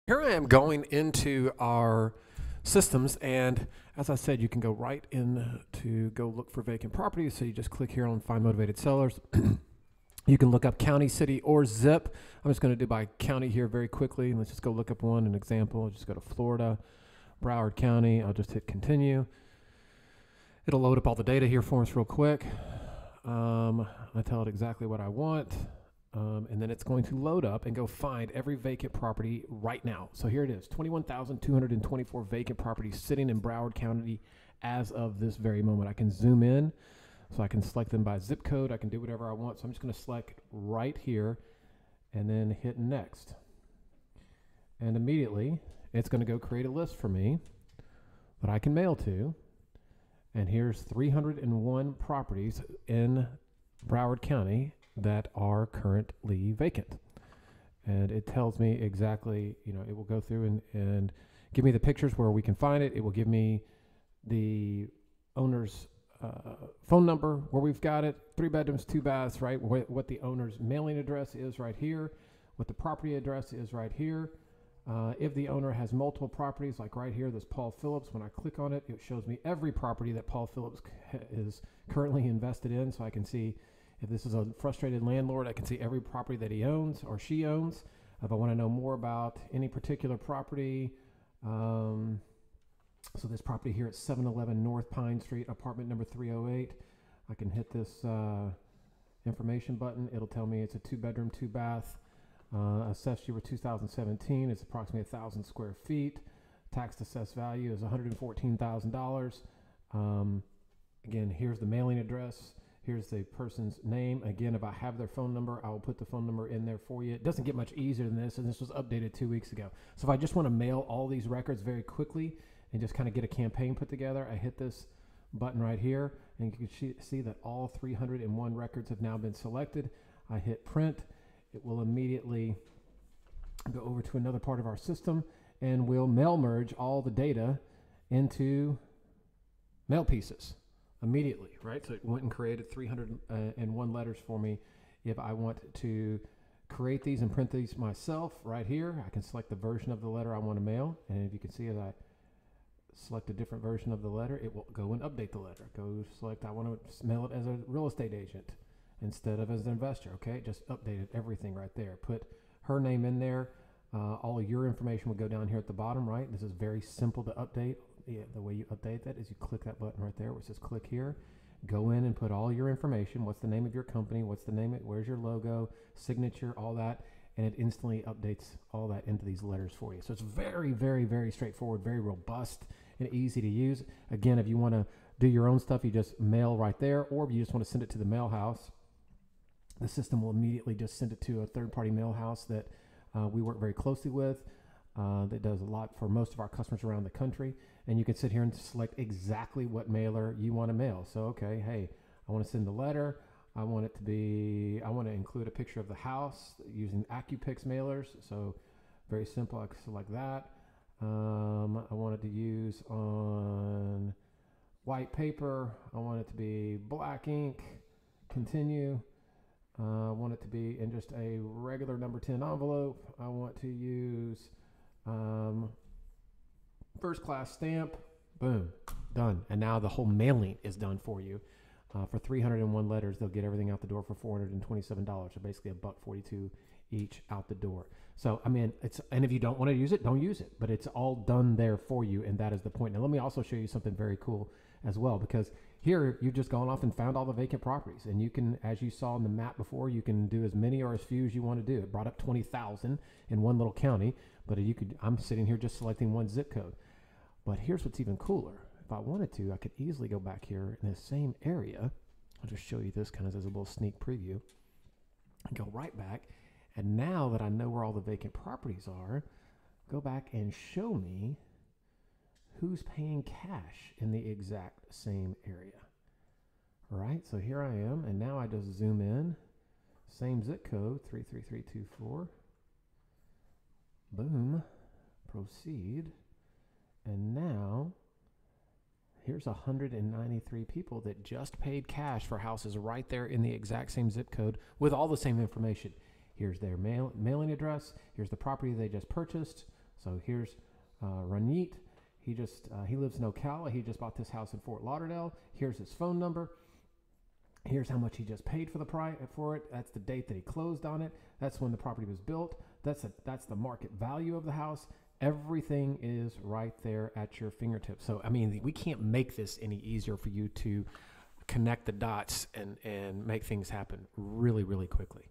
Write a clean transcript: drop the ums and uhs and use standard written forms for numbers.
Here I am going into our systems, and as I said, you can go right in to go look for vacant properties. So you just click here on Find Motivated Sellers. You can look up county, city, or zip. I'm just going to do by county here very quickly. Let's just go look up an example. I'll just go to Florida, Broward County. I'll just hit continue. It'll load up all the data here for us real quick. I tell it exactly what I want. And then it's going to load up and go find every vacant property right now. So here it is, 21,224 vacant properties sitting in Broward County as of this very moment. I can zoom in, so I can select them by zip code. I can do whatever I want. So I'm just going to select right here and then hit next. And immediately it's going to go create a list for me that I can mail to. And here's 301 properties in Broward County that are currently vacant. And it tells me exactly, it will go through and give me the pictures where we can find it. It will give me the owner's phone number, where we've got it, 3 bedrooms, 2 baths, right? What the owner's mailing address is right here, what the property address is right here. If the owner has multiple properties, like right here, this Paul Phillips, when I click on it, it shows me every property that Paul Phillips is currently invested in, so I can see if this is a frustrated landlord, I can see every property that he owns or she owns. If I want to know more about any particular property, so this property here at 711 North Pine Street, apartment number 308, I can hit this information button. It'll tell me it's a 2-bedroom, 2-bath. Assessed year 2017. It's approximately 1,000 square feet. Tax assessed value is $114,000. Again, here's the mailing address. Here's the person's name. Again, if I have their phone number, I will put the phone number in there for you. It doesn't get much easier than this, and this was updated 2 weeks ago. So if I just want to mail all these records very quickly and just kind of get a campaign put together, I hit this button right here, and you can see that all 301 records have now been selected. I hit print. It will immediately go over to another part of our system, and we'll mail merge all the data into mail pieces immediately, right? So it went and created 301 letters for me. If I want to create these and print these myself right here, I can select the version of the letter I want to mail. And if you can see, as I select a different version of the letter, it will go and update the letter. Go select, I want to mail it as a real estate agent instead of as an investor. Okay, just updated everything right there. Put her name in there. All of your information will go down here at the bottom, right? This is very simple to update. The way you update that is you click that button right there where it says click here. Go in and put all your information. What's the name of your company? What's the name? Where's your logo, signature, all that. And it instantly updates all that into these letters for you. So it's very, very, very straightforward, very robust and easy to use. Again, if you want to do your own stuff, you just mail right there. Or if you just want to send it to the mail house, the system will immediately just send it to a third-party mail house that we work very closely with. That does a lot for most of our customers around the country. And you can sit here and select exactly what mailer you want to mail. So, okay, hey, I want to send a letter. I want to include a picture of the house using AccuPix mailers. So very simple, I can select that. I want it to use on white paper. I want it to be black ink, continue. I want it to be in just a regular number 10 envelope. I want to use first class stamp. Boom, done. And now the whole mailing is done for you. For 301 letters, they'll get everything out the door for $427. So basically $1.42 each out the door. So, I mean, and if you don't want to use it, don't use it. But it's all done there for you, and that is the point. Now, let me also show you something very cool as well, because here you've just gone off and found all the vacant properties. And you can, as you saw on the map before, you can do as many or as few as you want to do. It brought up 20,000 in one little county, but I'm sitting here just selecting one zip code. But here's what's even cooler. If I wanted to, I could easily go back here in the same area. I'll just show you this kind of as a little sneak preview. And go right back. And now that I know where all the vacant properties are, go back and show me who's paying cash in the exact same area. All right, so here I am, and now I just zoom in. Same zip code, 33324. Boom. Proceed. And now here's 193 people that just paid cash for houses right there in the exact same zip code with all the same information. Here's their mailing address. Here's the property they just purchased. So here's Ranjit. He lives in Ocala. He just bought this house in Fort Lauderdale. Here's his phone number. Here's how much he just paid for for it. That's the date that he closed on it. That's when the property was built. That's the market value of the house. Everything is right there at your fingertips. So, I mean, we can't make this any easier for you to connect the dots and make things happen really, really quickly.